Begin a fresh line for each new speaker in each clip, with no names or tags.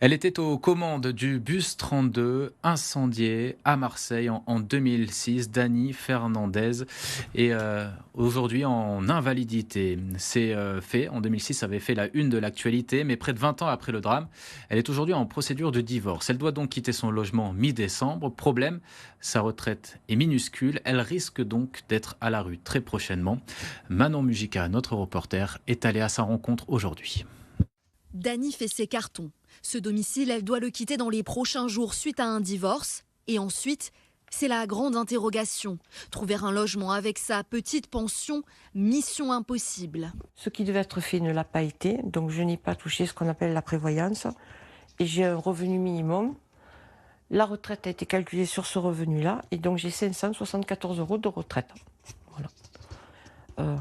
Elle était aux commandes du bus 32 incendié à Marseille en 2006, Dani Fernandez est aujourd'hui en invalidité. Ces faits, en 2006, avaient fait la une de l'actualité, mais près de 20 ans après le drame, elle est aujourd'hui en procédure de divorce. Elle doit donc quitter son logement mi-décembre. Problème, sa retraite est minuscule. Elle risque donc d'être à la rue très prochainement. Manon Musica, notre reporter, est allée à sa rencontre aujourd'hui.
Dani fait ses cartons. Ce domicile, elle doit le quitter dans les prochains jours suite à un divorce. Et ensuite, c'est la grande interrogation. Trouver un logement avec sa petite pension, mission impossible.
Ce qui devait être fait ne l'a pas été, donc je n'ai pas touché ce qu'on appelle la prévoyance. Et j'ai un revenu minimum. La retraite a été calculée sur ce revenu-là, et donc j'ai 574 € de retraite. Voilà.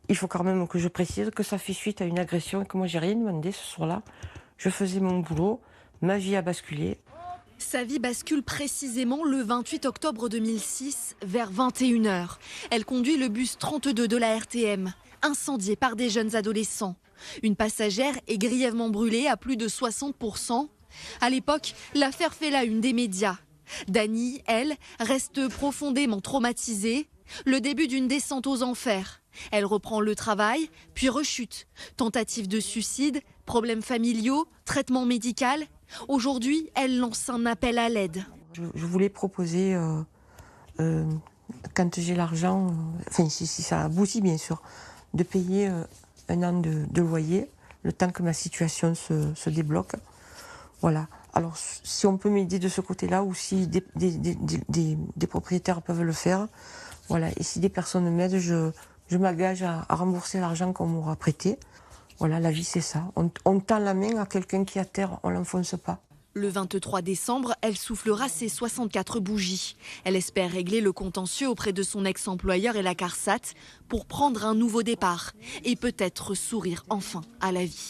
Il faut quand même que je précise que ça fait suite à une agression et que moi j'ai rien demandé ce soir-là. Je faisais mon boulot, ma vie a basculé.
Sa vie bascule précisément le 28 octobre 2006 vers 21 h. Elle conduit le bus 32 de la RTM, incendié par des jeunes adolescents. Une passagère est grièvement brûlée à plus de 60%. À l'époque, l'affaire fait la une des médias. Dani, elle, reste profondément traumatisée. Le début d'une descente aux enfers. Elle reprend le travail, puis rechute. Tentative de suicide, problèmes familiaux, traitement médical. Aujourd'hui, elle lance un appel à l'aide.
Je voulais proposer, quand j'ai l'argent, enfin si ça aboutit bien sûr, de payer un an de loyer, le temps que ma situation se débloque. Voilà. Alors si on peut m'aider de ce côté-là, ou si des propriétaires peuvent le faire, voilà. Et si des personnes m'aident, je m'engage à rembourser l'argent qu'on m'aura prêté. Voilà, la vie c'est ça. On tend la main à quelqu'un qui est à terre, on l'enfonce pas.
Le 23 décembre, elle soufflera ses 64 bougies. Elle espère régler le contentieux auprès de son ex-employeur et la CARSAT pour prendre un nouveau départ et peut-être sourire enfin à la vie.